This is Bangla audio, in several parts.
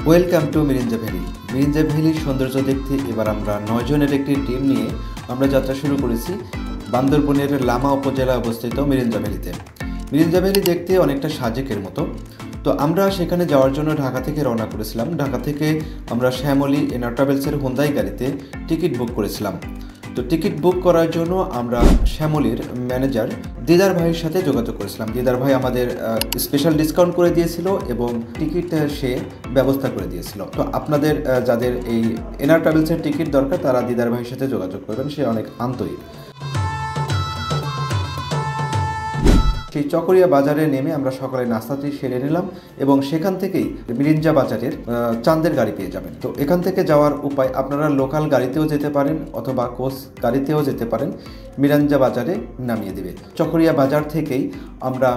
Welcome to Mirinja valley. Mirinja ভ্যালির সৌন্দর্য দেখতে এবার আমরা 9 জনের একটি টিম নিয়ে আমরা যাত্রা শুরু করেছি বান্দরবনের লামা উপজেলায় অবস্থিত মিরিঞ্জা ভ্যালিতে। মিরিঞ্জা ভ্যালি দেখতে অনেকটা সাজেকের মতো। তো আমরা সেখানে যাওয়ার জন্য ঢাকা থেকে রওনা করেছিলাম। ঢাকা থেকে আমরা শ্যামলী এনার ট্রাভেলসের হোন্দাই গাড়িতে টিকিট বুক করেছিলাম। তো টিকিট বুক করার জন্য আমরা শ্যামলীর ম্যানেজার দিদার ভাইয়ের সাথে যোগাযোগ করেছিলাম। দিদার ভাই আমাদের স্পেশাল ডিসকাউন্ট করে দিয়েছিল এবং টিকিট সে ব্যবস্থা করে দিয়েছিল। তো আপনাদের যাদের এই এনার ট্রাভেলসের টিকিট দরকার তারা দিদার ভাইয়ের সাথে যোগাযোগ করবেন, সে অনেক আন্তরিক। সেই চকরিয়া বাজারে নেমে আমরা সকালে নাস্তাটি সেরে নিলাম এবং সেখান থেকেই মিরিঞ্জা বাজারের চাঁদের গাড়ি পেয়ে যাবেন। তো এখান থেকে যাওয়ার উপায়, আপনারা লোকাল গাড়িতেও যেতে পারেন অথবা কোচ গাড়িতেও যেতে পারেন, মিরিঞ্জা বাজারে নামিয়ে দেবে। চকরিয়া বাজার থেকেই আমরা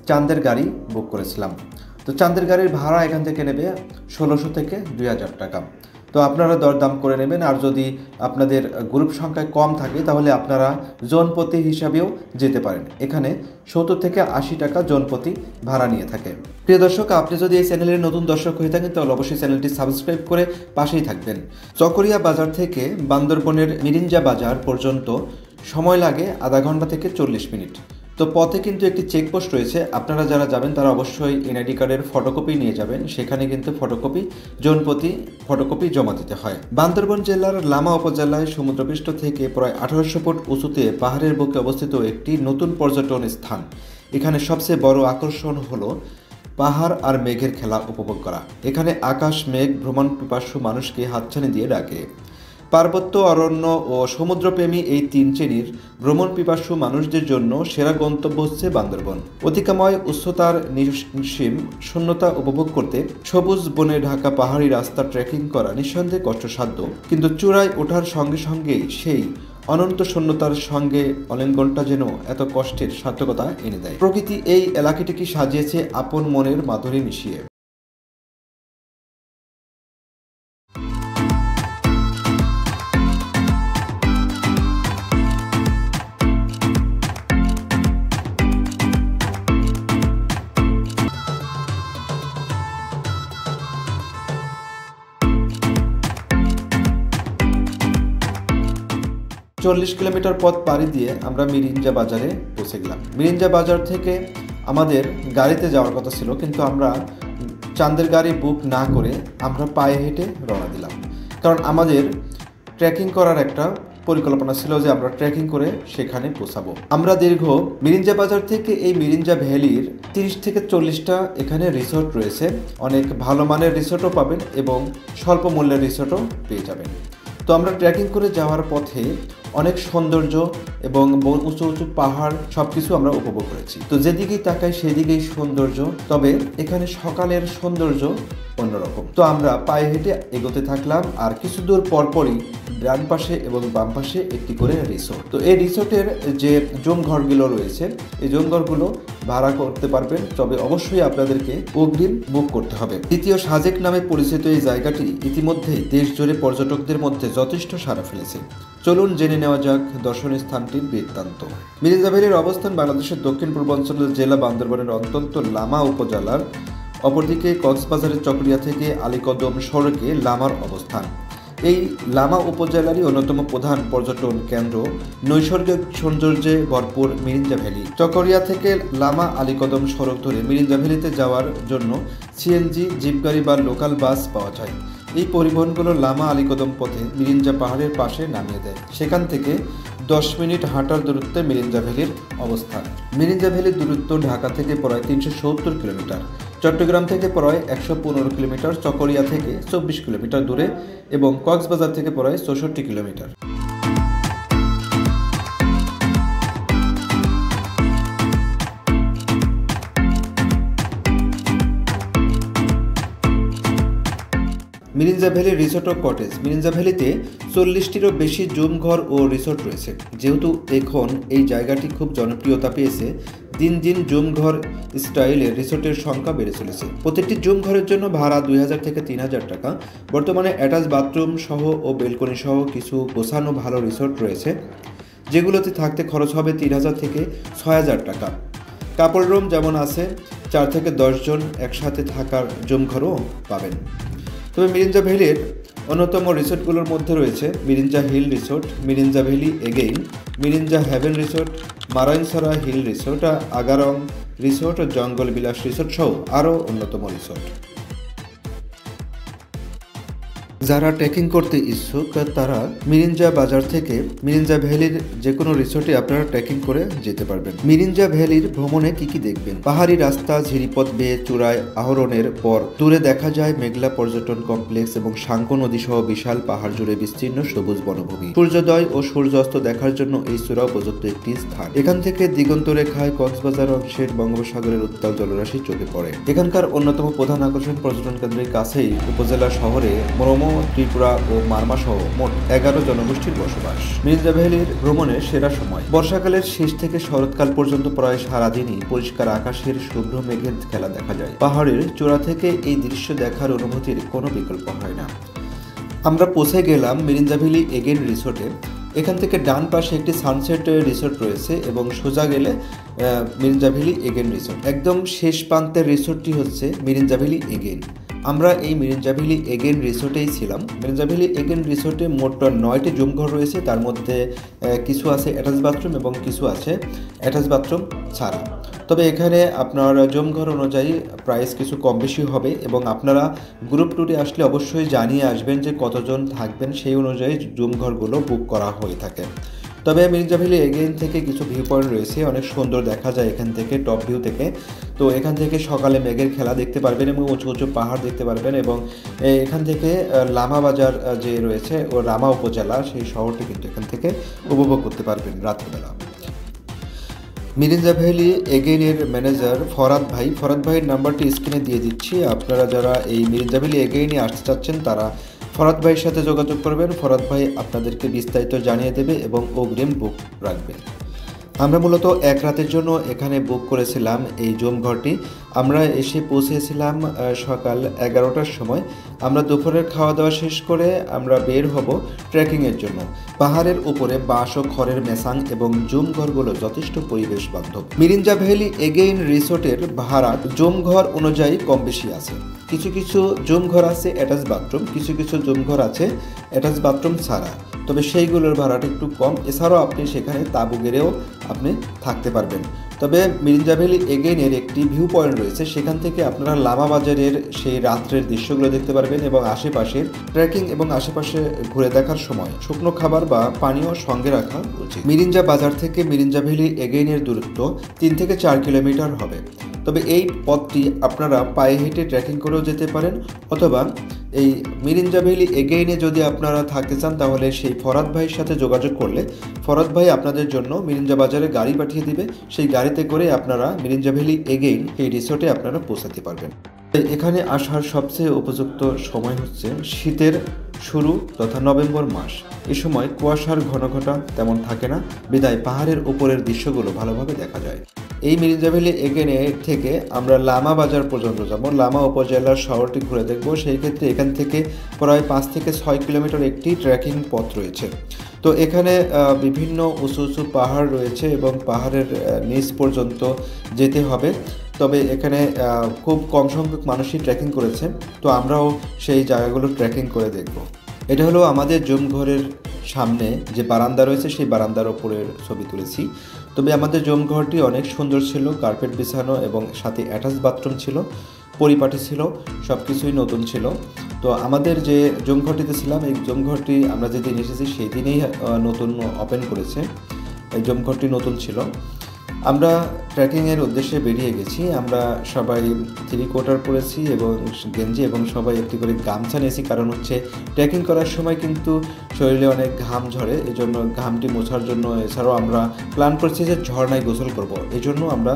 চাঁদের গাড়ি বুক করেছিলাম। তো চাঁদের গাড়ির ভাড়া এখান থেকে নেবে 1600 থেকে 2000 টাকা। তো আপনারা দরদাম করে নেবেন। আর যদি আপনাদের গ্রুপ সংখ্যায় কম থাকে তাহলে আপনারা জনপ্রতি হিসাবেও যেতে পারেন। এখানে 70 থেকে 80 টাকা জনপ্রতি ভাড়া নিয়ে থাকে। প্রিয় দর্শক, আপনি যদি এই চ্যানেলের নতুন দর্শক হয়ে থাকেন তাহলে অবশ্যই চ্যানেলটি সাবস্ক্রাইব করে পাশেই থাকবেন। চকরিয়া বাজার থেকে বান্দরবনের মিরিঞ্জা বাজার পর্যন্ত সময় লাগে আধা ঘন্টা থেকে 40 মিনিট। তো পথে কিন্তু একটি চেকপোস্ট রয়েছে, আপনারা যারা যাবেন তারা অবশ্যই এনআইডি কার্ডের ফটোকপি নিয়ে যাবেন। সেখানে কিন্তু জনপ্রতি ফটোকপি জমা দিতে হয়। বান্দরবন জেলার লামা উপজেলায় সমুদ্রপৃষ্ঠ থেকে প্রায় 1800 ফুট উঁচুতে পাহাড়ের বুকে অবস্থিত একটি নতুন পর্যটন স্থান। এখানে সবচেয়ে বড় আকর্ষণ হলো পাহাড় আর মেঘের খেলা উপভোগ করা। এখানে আকাশ মেঘ ভ্রমণ পিপাসু মানুষকে হাতছানি দিয়ে ডাকে। পার্বত্য, অরণ্য ও সমুদ্রপ্রেমী এই তিন শ্রেণীর ভ্রমণ পিপাসু মানুষদের জন্য সেরা গন্তব্য হচ্ছে বান্দরবন। অতিকাময় উচ্চতার নিঃসীম শূন্যতা উপভোগ করতে সবুজ বনে ঢাকা পাহাড়ি রাস্তা ট্রেকিং করা নিঃসন্দেহে কষ্টসাধ্য, কিন্তু চূড়ায় ওঠার সঙ্গে সঙ্গে সেই অনন্ত শূন্যতার সঙ্গে অলিঙ্গনটা যেন এত কষ্টের সার্থকতা এনে দেয়। প্রকৃতি এই এলাকাটিকে সাজিয়েছে আপন মনের মাধুরী মিশিয়ে। 40 কিলোমিটার পথ পাড়ি দিয়ে আমরা মিরিঞ্জা বাজারে পৌঁছে গেলাম। মিরিঞ্জা বাজার থেকে আমাদের গাড়িতে যাওয়ার কথা ছিল, কিন্তু আমরা চাঁদের গাড়ি বুক না করে আমরা পায়ে হেঁটে রওনা দিলাম। কারণ আমাদের ট্রেকিং করার একটা পরিকল্পনা ছিল যে আমরা ট্রেকিং করে সেখানে পৌঁছাবো। আমরা দীর্ঘ মিরিঞ্জা বাজার থেকে এই মিরিঞ্জা ভ্যালির 30 থেকে 40টা এখানে রিসোর্ট রয়েছে। অনেক ভালো মানের রিসোর্টও পাবেন এবং স্বল্প মূল্যের রিসোর্টও পেয়ে যাবেন। তো আমরা ট্রেকিং করে যাওয়ার পথে অনেক সৌন্দর্য এবং উঁচু উঁচু পাহাড় সবকিছু আমরা উপভোগ করেছি। তো যেদিকেই তাকাই সেদিকেই সৌন্দর্য, তবে এখানে সকালের সৌন্দর্য অন্যরকম। তো আমরা পায়ে হেঁটে এগোতে থাকলাম, আর কিছু দূর পরপরই ডান পাশে এবং বাম পাশে একটি করে রিসোর্ট। তো এই রিসোর্টের যে জুম ঘরগুলো রয়েছে, এই জুম ঘরগুলো ভাড়া করতে পারবেন, তবে অবশ্যই আপনাদেরকে অগ্রিম বুক করতে হবে। দ্বিতীয় সাজেক নামে পরিচিত এই জায়গাটি ইতিমধ্যেই দেশ জুড়ে পর্যটকদের মধ্যে যথেষ্ট সাড়া ফেলেছে। চলুন জেনে নেওয়া যাক দর্শনীয় স্থানটির বৃত্তান্ত। মিরিঞ্জা ভ্যালির অবস্থান বাংলাদেশের দক্ষিণ পূর্বাঞ্চলের জেলা বান্দরবনের অন্তত লামা উপজেলার। অপরদিকে কক্সবাজারের চকরিয়া থেকে আলীকদম সড়কে লামার অবস্থান। এই লামা উপজেলারই অন্যতম প্রধান পর্যটন কেন্দ্র নৈসর্গিক সৌন্দর্যে ভরপুর মিরিঞ্জা ভ্যালি। চকরিয়া থেকে লামা আলীকদম সড়ক ধরে মিরিঞ্জা ভ্যালিতে যাওয়ার জন্য সিএনজি, জিপ গাড়ি বা লোকাল বাস পাওয়া যায়। এই পরিবহনগুলো লামা আলীকদম পথে মিরিঞ্জা পাহাড়ের পাশে নামিয়ে দেয়। সেখান থেকে 10 মিনিট হাঁটার দূরত্বে মিরিঞ্জা ভ্যালির অবস্থান। মিরিঞ্জা ভ্যালির দূরত্ব ঢাকা থেকে প্রায় 370 কিলোমিটার, চট্টগ্রাম থেকে প্রায় 115 কিলোমিটার, চকরিয়া থেকে 24 কিলোমিটার দূরে এবং কক্সবাজার থেকে প্রায় 64 কিলোমিটার। মিরিঞ্জা ভ্যালি রিসোর্ট ও কটেজ। মিরিঞ্জা ভ্যালিতে 40টিরও বেশি জুম ঘর ও রিসোর্ট রয়েছে। যেহেতু এখন এই জায়গাটি খুব জনপ্রিয়তা পেয়েছে, দিন দিন জুম ঘর স্টাইলের রিসোর্টের সংখ্যা বেড়ে চলেছে। প্রতিটি জুম ঘরের জন্য ভাড়া 2000 থেকে 3000 টাকা। বর্তমানে অ্যাটাচ বাথরুম সহ ও বেলকনি সহ কিছু গোছানো ভালো রিসোর্ট রয়েছে, যেগুলোতে থাকতে খরচ হবে 3000 থেকে 6000 টাকা। কাপল রুম যেমন আছে, 4 থেকে 10 জন একসাথে থাকার জুম ঘরও পাবেন। তবে মিরিঞ্জা ভ্যালির অন্যতম রিসোর্টগুলোর মধ্যে রয়েছে Mirinja hill resort, Mirinja valley again, Mirinja heaven resort, মারাইনসরা হিল রিসোর্ট, আগারং রিসোর্ট, জঙ্গল বিলাস রিসোর্ট সহ আরও অন্যতম রিসোর্ট। যারা ট্রেকিং করতে ইচ্ছুক তারা মিরিঞ্জা বাজার থেকে মিরিঞ্জা ভ্যালির যে কোনো রিসোর্টে আপনারা ট্রেকিং করে যেতে পারবেন। মিরিঞ্জা ভ্যালির ভ্রমণে কি কি দেখবেন? পাহাড়ি রাস্তা, ঝিরিপথ বেয়ে চূড়ায় আরোহণের পর দূরে দেখা যায় মেঘলা পর্যটন কমপ্লেক্স এবং সাঙ্কো নদী সহ বিশাল পাহাড় জুড়ে বিস্তীর্ণ সবুজ বনভূমি। সূর্যোদয় ও সূর্যাস্ত দেখার জন্য এই চূড়া উপযুক্ত একটি স্থান। এখান থেকে দিগন্ত রেখায় কক্সবাজার অংশের বঙ্গোপসাগরের উত্তাল জলরাশি চোখে পড়ে। এখানকার অন্যতম প্রধান আকর্ষণ পর্যটন কেন্দ্রের কাছেই উপজেলা শহরে মরমো, ত্রিপুরা ও মারমা সহ মোট 11 জনগোষ্ঠীর বসবাস। মিরিঞ্জা ভ্যালির ভ্রমণের সেরা সময় বর্ষাকালের শেষ থেকে শরৎকাল পর্যন্ত প্রায় সারাদিনই পরিষ্কার আকাশের শুভ্র মেঘের খেলা দেখা যায়। পাহাড়ের চূড়া থেকে এই দৃশ্য দেখার অনুভূতির কোনো বিকল্প হয় না। আমরা পৌঁছে গেলাম মিরিঞ্জা ভ্যালি এগেইন রিসোর্টে। এখান থেকে ডান পাশে একটি সানসেট রিসোর্ট রয়েছে এবং সোজা গেলে মিরিঞ্জা ভ্যালি এগেইন রিসোর্ট। একদম শেষ প্রান্তের রিসোর্টটি হচ্ছে মিরিঞ্জা ভ্যালি এগেইন। আমরা এই মিরিঞ্জা ভ্যালি এগেইন রিসোর্টেই ছিলাম। মিরিঞ্জা ভ্যালি এগেইন রিসোর্টে মোট 9টি জুমঘর রয়েছে, তার মধ্যে কিছু আছে অ্যাটাচ বাথরুম এবং কিছু আছে অ্যাটাচ বাথরুম ছাড়া। তবে এখানে আপনার জুমঘর অনুযায়ী প্রাইস কিছু কম বেশি হবে এবং আপনারা গ্রুপ ট্যুরে আসলে অবশ্যই জানিয়ে আসবেন যে কতজন থাকবেন, সেই অনুযায়ী জুমঘরগুলো বুক করা হয়ে থাকে। তবে মিরিঞ্জা ভ্যালি এগেইন থেকে কিছু ভিউ পয়েন্ট রয়েছে, অনেক সুন্দর দেখা যায় এখান থেকে টপ ভিউ থেকে। তো এখান থেকে সকালে মেঘের খেলা দেখতে পারবেন এবং উঁচু উঁচু পাহাড় দেখতে পারবেন এবং এখান থেকে লামা বাজার যে রয়েছে ও রামা উপজেলা সেই শহরটি কিন্তু এখান থেকে উপভোগ করতে পারবেন রাত্রিবেলা। মিরিঞ্জা ভ্যালি এগেইনের ম্যানেজার ফরাদ ভাইয়ের নাম্বারটি স্ক্রিনে দিয়ে দিচ্ছি। আপনারা যারা এই মিরিঞ্জা ভ্যালি এগেইনে আসতে চাচ্ছেন তারা ফরাদ ভাইয়ের সাথে যোগাযোগ করবেন। ফরাদ ভাই আপনাদেরকে বিস্তারিত জানিয়ে দেবে এবং অগ্রিম বুক রাখবেন। আমরা মূলত এক রাতের জন্য এখানে বুক করেছিলাম এই জুমঘরটি। আমরা এসে পৌঁছেছিলাম সকাল 11টার সময়। আমরা দুপুরের খাওয়া দাওয়া শেষ করে আমরা বের হব ট্রেকিংয়ের জন্য। পাহাড়ের উপরে বাঁশ ও খড়ের মেসাং এবং জুমঘরগুলো যথেষ্ট পরিবেশ বান্ধব। মিরিঞ্জা ভ্যালি এগেইন রিসোর্টের ভাড়া জুমঘর অনুযায়ী কম বেশি আছে। কিছু কিছু জুমঘর আছে অ্যাটাচ বাথরুম, কিছু কিছু জুমঘর আছে অ্যাটাচ বাথরুম ছাড়া, তবে সেইগুলোর ভাড়াটা একটু কম। এছাড়াও আপনি সেখানে তাঁবু গেড়েও আপনি থাকতে পারবেন। তবে মিরিঞ্জা ভ্যালি এগেইনের একটি ভিউ পয়েন্ট রয়েছে, সেখান থেকে আপনারা লামা বাজারের সেই রাত্রের দৃশ্যগুলো দেখতে পারবেন এবং আশেপাশের ট্রেকিং এবং আশেপাশে ঘুরে দেখার সময় শুকনো খাবার বা পানীয় সঙ্গে রাখা উচিত। মিরিঞ্জা বাজার থেকে মিরিঞ্জা ভ্যালি এগেইনের দূরত্ব 3 থেকে 4 কিলোমিটার হবে। তবে এই পথটি আপনারা পায়ে হেঁটে ট্রেকিং করেও যেতে পারেন, অথবা এই মিরিঞ্জা ভ্যালি এগেইনে যদি আপনারা থাকতে চান তাহলে সেই ফরাদ ভাইয়ের সাথে যোগাযোগ করলে ফরাদ ভাই আপনাদের জন্য মিরিঞ্জা বাজারে গাড়ি পাঠিয়ে দিবে। সেই গাড়িতে করে আপনারা মিরিঞ্জা ভ্যালি এগেইন এই রিসোর্টে আপনারা পৌঁছাতে পারবেন। এখানে আসার সবচেয়ে উপযুক্ত সময় হচ্ছে শীতের শুরু তথা নভেম্বর মাস। এই সময় কুয়াশার ঘনঘটা তেমন থাকে না, বিদায় পাহাড়ের উপরের দৃশ্যগুলো ভালোভাবে দেখা যায়। এই মিরিঞ্জা ভ্যালি এগেইনে থেকে আমরা লামা বাজার পর্যন্ত যাব, লামা উপজেলার শহরটি ঘুরে দেখব। সেই ক্ষেত্রে এখান থেকে প্রায় 5 থেকে 6 কিলোমিটার একটি ট্রেকিং পথ রয়েছে। তো এখানে বিভিন্ন উঁচু উঁচু পাহাড় রয়েছে এবং পাহাড়ের নিচ পর্যন্ত যেতে হবে। তবে এখানে খুব কম সংখ্যক মানুষই ট্রেকিং করেছে, তো আমরাও সেই জায়গাগুলো ট্রেকিং করে দেখব। এটা হলো আমাদের জুমঘরের সামনে যে বারান্দা রয়েছে, সেই বারান্দার ওপরের ছবি তুলেছি। তবে আমাদের জুমঘরটি অনেক সুন্দর ছিল, কার্পেট বিছানো এবং সাথে অ্যাটাচ বাথরুম ছিল, পরিপাটি ছিল, সব কিছুই নতুন ছিল। তো আমাদের যে জুমঘরটিতে ছিলাম এই জুমঘরটি আমরা যেদিন এসেছি সেই দিনেই নতুন ওপেন করেছে, এই জুমঘরটি নতুন ছিল। আমরা ট্রেকিংয়ের উদ্দেশ্যে বেরিয়ে গেছি। আমরা সবাই 3 কোয়ার্টার পরেছি এবং গেঞ্জি এবং সবাই একটি করে গামছা নিয়েছি, কারণ হচ্ছে ট্রেকিং করার সময় কিন্তু শরীরে অনেক ঘাম ঝরে, এই জন্য ঘামটি মোছার জন্য। এছাড়াও আমরা প্ল্যান করছি যে ঝর্ণায় গোসল করব, এই জন্য আমরা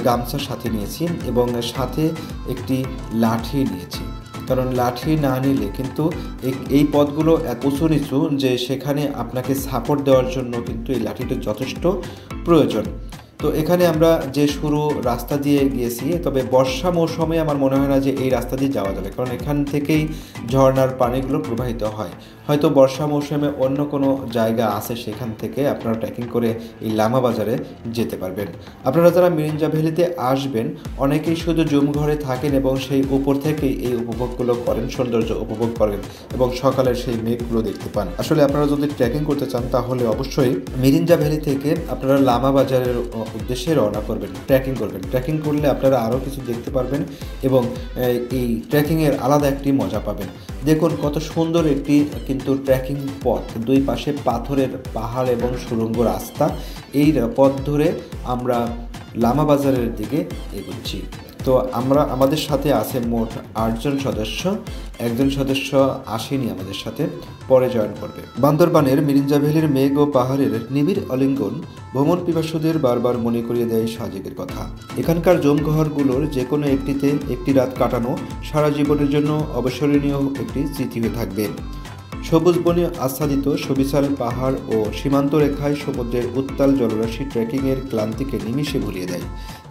গামছা সাথে নিয়েছি এবং সাথে একটি লাঠি নিয়েছি, কারণ লাঠি না নিলে কিন্তু এই পথগুলো এত উঁচু নিচু যে সেখানে আপনাকে সাপোর্ট দেওয়ার জন্য কিন্তু এই লাঠিটা যথেষ্ট প্রয়োজন। তো এখানে আমরা যে শুরু রাস্তা দিয়ে গিয়েছি, তবে বর্ষা মৌসুমে আমার মনে হয় না যে এই রাস্তা দিয়ে যাওয়া যাবে, কারণ এখান থেকেই ঝর্ণার পানিগুলো প্রবাহিত হয়। হয়তো বর্ষা মৌসুমে অন্য কোনো জায়গা আছে, সেখান থেকে আপনারা ট্রেকিং করে এই লামা বাজারে যেতে পারবেন। আপনারা যারা মিরিঞ্জা ভ্যালিতে আসবেন, অনেকেই শুধু জুম ঘরে থাকেন এবং সেই উপর থেকেই এই উপভোগগুলো করেন, সৌন্দর্য উপভোগ করেন এবং সকালের সেই মেঘগুলো দেখতে পান। আসলে আপনারা যদি ট্রেকিং করতে চান তাহলে অবশ্যই মিরিঞ্জা ভ্যালি থেকে আপনারা লামা বাজারের উদ্দেশ্যে রওনা করবেন, ট্রেকিং করবেন। ট্রেকিং করলে আপনারা আরও কিছু দেখতে পারবেন এবং এই ট্রেকিংয়ের আলাদা একটি মজা পাবেন। দেখুন কত সুন্দর একটি কিন্তু ট্রেকিং পথ, দুই পাশে পাথরের পাহাড় এবং সুড়ঙ্গ রাস্তা। এই পথ ধরে আমরা লামা বাজারের দিকে এগোচ্ছি। তো আমাদের সাথে আছে মোট 8 জন সদস্য, একজন সদস্য আসেনি আমাদের সাথে, পরে জয়েন করবে। বান্দরবানের মিরিঞ্জা ভ্যালির মেঘ ও পাহাড়ের নিবিড় অলিঙ্গন ভ্রমণ পিপাসুদের বারবার মনে করিয়ে দেয় সাজেকের কথা। এখানকার জমঘরগুলোর যে কোনো একটিতে একটি রাত কাটানো সারা জীবনের জন্য অবিস্মরণীয় একটি স্মৃতি হয়ে থাকবে। সবুজ বনে আচ্ছাদিত সুবিশাল পাহাড় ও সীমান্ত রেখায় সমুদ্রের উত্তাল জলরাশি ট্রেকিংয়ের ক্লান্তিকে নিমিষে ভুলিয়ে দেয়।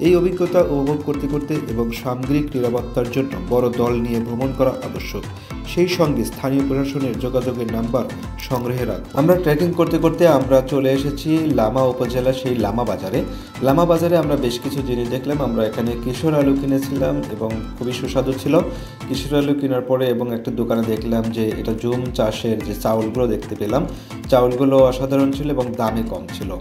এই অভিজ্ঞতা উপভোগ করতে করতে এবং সামগ্রিক নিরাপত্তার জন্য বড় দল নিয়ে ভ্রমণ করা আবশ্যক। সেই সঙ্গে স্থানীয় প্রশাসনের যোগাযোগের নাম্বার সংগ্রহে রাখ। আমরা ট্রেকিং করতে করতে আমরা চলে এসেছি লামা উপজেলা সেই লামা বাজারে। লামা বাজারে আমরা বেশ কিছু জিনিস দেখলাম। আমরা এখানে কিশোর আলু কিনেছিলাম এবং খুবই সুস্বাদু ছিল। কিশোর আলু কেনার পরে এবং একটা দোকানে দেখলাম যে এটা জুম চাষের যে চাউলগুলো দেখতে পেলাম, চাউলগুলো অসাধারণ ছিল এবং দামে কম ছিল।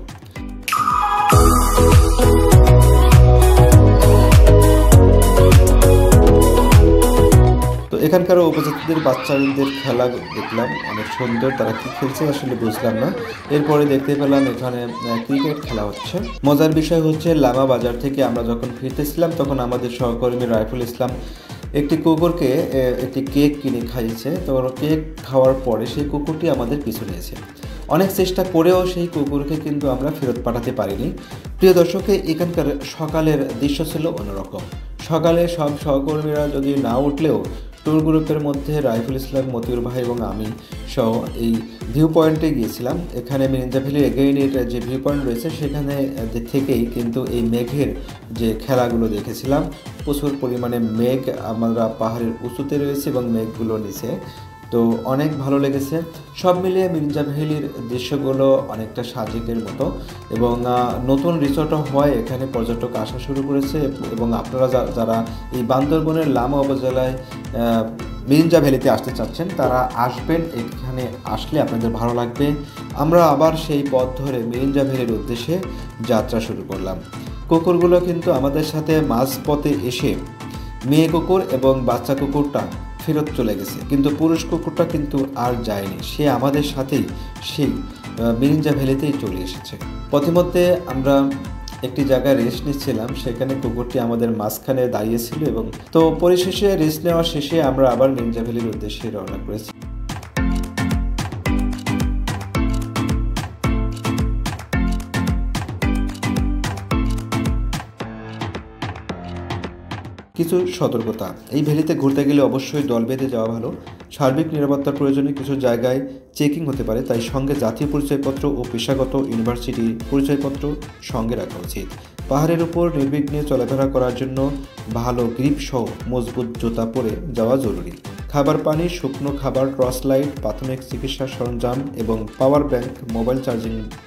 তো এখানকার উপজাতিদের বাচ্চাদের খেলা দেখলাম, অনেক সুন্দর, তারা কি খেলছে আসলে বুঝলাম না। এরপরে দেখতে পেলাম এখানে ক্রিকেট খেলা হচ্ছে। মজার বিষয় হচ্ছে লামা বাজার থেকে আমরা যখন ফিরতেছিলাম তখন আমাদের সহকর্মী রাইফুল ইসলাম একটি কুকুরকে একটি কেক কিনে খাইয়েছে। তো কেক খাওয়ার পরে সেই কুকুরটি আমাদের পিছু নিয়েছে। অনেক চেষ্টা করেও সেই কুকুরকে কিন্তু আমরা ফেরত পাঠাতে পারিনি। প্রিয় দর্শকে, এখানকার সকালের দৃশ্য ছিল অন্যরকম। সকালে সব সহকর্মীরা যদি না উঠলেও ট্যুর গ্রুপের মধ্যে রাইফুল ইসলাম, মতিউর ভাই এবং আমি সহ এই ভিউ পয়েন্টে গিয়েছিলাম। এখানে মিরিঞ্জা ভ্যালির এগেইনের যে ভিউ পয়েন্ট রয়েছে সেখানে থেকেই কিন্তু এই মেঘের যে খেলাগুলো দেখেছিলাম। প্রচুর পরিমাণে মেঘ, আমরা পাহাড়ের উঁচুতে রয়েছে এবং মেঘগুলো নিচে, তো অনেক ভালো লেগেছে। সব মিলিয়ে মিরিঞ্জা ভ্যালির দৃশ্যগুলো অনেকটা সাজেকের মতো এবং নতুন রিসোর্টও হয়, এখানে পর্যটক আসা শুরু করেছে। এবং আপনারা যারা এই বান্দরবনের লামা উপজেলায় মিরিঞ্জা ভ্যালিতে আসতে চাচ্ছেন তারা আসবেন, এখানে আসলে আপনাদের ভালো লাগবে। আমরা আবার সেই পথ ধরে মিরিঞ্জা ভ্যালির উদ্দেশ্যে যাত্রা শুরু করলাম। কুকুরগুলো কিন্তু আমাদের সাথে মাঝপথে এসে মেয়ে কুকুর এবং বাচ্চা কুকুরটা ফেরত চলে গেছে, কিন্তু পুরুষ কুকুরটা কিন্তু আর যায়নি, সে আমাদের সাথেই সেই মিরিঞ্জা ভ্যালিতেই চলে এসেছে। পথিমধ্যে আমরা একটি জায়গায় রেস্ট নিচ্ছিলাম, সেখানে কুকুরটি আমাদের মাঝখানে দাঁড়িয়েছিল এবং তো পরিশেষে রেস্ট নেওয়া শেষে আমরা আবার মিরিঞ্জা ভ্যালির উদ্দেশ্যে রওনা করেছি। কিছু সতর্কতা, এই ভ্যালিতে ঘুরতে গেলে অবশ্যই দল বেঁধে যাওয়া ভালো। সার্বিক নিরাপত্তার প্রয়োজনে কিছু জায়গায় চেকিং হতে পারে, তাই সঙ্গে জাতীয় পরিচয়পত্র ও পেশাগত ইউনিভার্সিটি পরিচয়পত্র সঙ্গে রাখা উচিত। পাহাড়ের উপর নির্বিঘ্নে চলাফেরা করার জন্য ভালো গ্রিপ সহ মজবুত জুতা পরে যাওয়া জরুরি। খাবার পানি, শুকনো খাবার, টর্চ লাইট, প্রাথমিক চিকিৎসা সরঞ্জাম এবং পাওয়ার ব্যাংক মোবাইল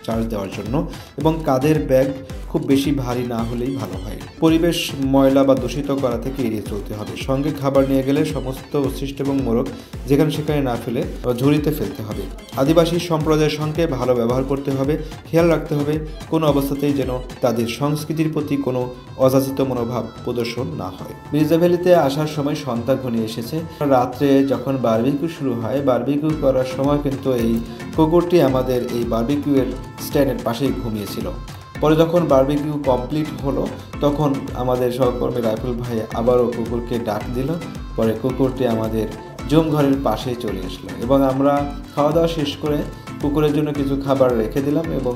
চার্জ দেওয়ার জন্য এবং কাঁধের ব্যাগ খুব বেশি ভারী না হলেই ভালো হয়। পরিবেশ ময়লা বা দূষিত করা থেকে এড়িয়ে চলতে হবে। সঙ্গে খাবার নিয়ে গেলে সমস্ত উচ্ছিষ্ট এবং মোড়ক যেখানে সেখানে না ফেলে ঝুড়িতে ফেলতে হবে। আদিবাসী সম্প্রদায়ের সঙ্গে ভালো ব্যবহার করতে হবে, খেয়াল রাখতে হবে কোনো অবস্থাতেই যেন তাদের সংস্কৃতির প্রতি কোনো অযাচিত মনোভাব প্রদর্শন না হয়। মিরিঞ্জা ভ্যালিতে আসার সময় সন্ধ্যা ঘনিয়ে এসেছে। রাত্রে যখন বারবিকিউ শুরু হয়, বারবিকিউ করার সময় কিন্তু এই কুকুরটি আমাদের এই বারবিকিউয়ের স্ট্যান্ডের পাশেই ঘুমিয়েছিল। পরে যখন বারবিকিউ কমপ্লিট হলো তখন আমাদের সহকর্মী রাইফুল ভাই আবারও কুকুরকে ডাক দিল। পরে কুকুরটি আমাদের জুম ঘরের পাশে চলে আসলো এবং আমরা খাওয়া দাওয়া শেষ করে কুকুরের জন্য কিছু খাবার রেখে দিলাম এবং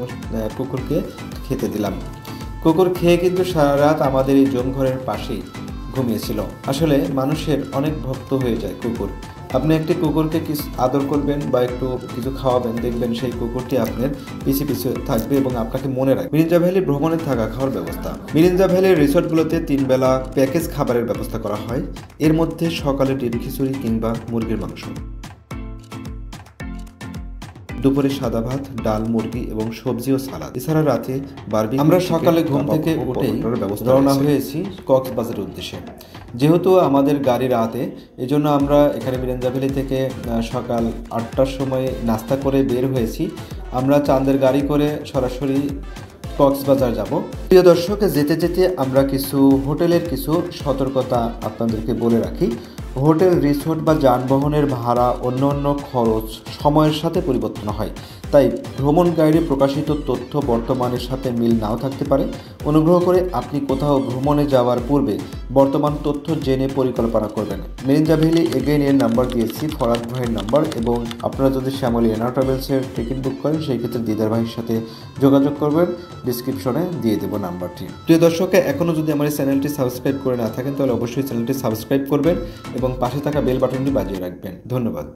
কুকুরকে খেতে দিলাম। কুকুর খেয়ে কিন্তু সারা রাত আমাদের এই জুম ঘরের পাশেই ঘুমিয়েছিল। আসলে মানুষের অনেক ভক্ত হয়ে যায় কুকুর। আপনি একটি কুকুরকে কিছু আদর করবেন বা একটু কিছু খাওয়াবেন, দেখবেন সেই কুকুরটি আপনার পিছে পিছে থাকবে এবং আপনাকে মনে রাখবে। মিরিঞ্জা ভ্যালি ভ্রমণে থাকা খাওয়ার ব্যবস্থা। মিরিঞ্জা ভ্যালির রিসোর্টগুলোতে 3 বেলা প্যাকেজ খাবারের ব্যবস্থা করা হয়। এর মধ্যে সকালে ডিম খিচুড়ি কিংবা মুরগির মাংস, দুপুরে সাদা ভাত, ডাল, মুরগি এবং সবজি ও সালাদ, এছাড়া রাতে বারবিকিউ। আমরা সকালে ঘুম থেকে উঠেই রওনা হয়েছি কক্সবাজারের উদ্দেশ্যে। যেহেতু আমাদের গাড়ি রাতে, এজন্য আমরা এখানে মিরিঞ্জা ভ্যালি থেকে সকাল 8টার সময় নাস্তা করে বের হয়েছি। আমরা চাঁদের গাড়ি করে সরাসরি কক্সবাজার যাব। প্রিয় দর্শক, যেতে যেতে আমরা কিছু হোটেলের কিছু সতর্কতা আপনাদেরকে বলে রাখি। হোটেল, রিসোর্ট বা যানবাহনের ভাড়া, অন্যান্য খরচ সময়ের সাথে পরিবর্তন হয়, তাই ভ্রমণ গাইডে প্রকাশিত তথ্য বর্তমানের সাথে মিল নাও থাকতে পারে। অনুগ্রহ করে আপনি কোথাও ভ্রমণে যাওয়ার পূর্বে বর্তমান তথ্য জেনে পরিকল্পনা করবেন। মিরিঞ্জা ভ্যালি এগেইন এর নাম্বার দিয়েছি, ফরাদ ভাইয়ের নাম্বার, এবং আপনারা যদি শ্যামলী এনা ট্রাভেলসের টিকিট বুক করেন সেই ক্ষেত্রে দিদার ভাইয়ের সাথে যোগাযোগ করবেন, ডিসক্রিপশনে দিয়ে দেবো নাম্বারটি। প্রিয় দর্শক, এখনও যদি আমার এই চ্যানেলটি সাবস্ক্রাইব করে না থাকেন তাহলে অবশ্যই চ্যানেলটি সাবস্ক্রাইব করবেন এবং পাশে থাকা বেল বাটনটি বাজিয়ে রাখবেন। ধন্যবাদ।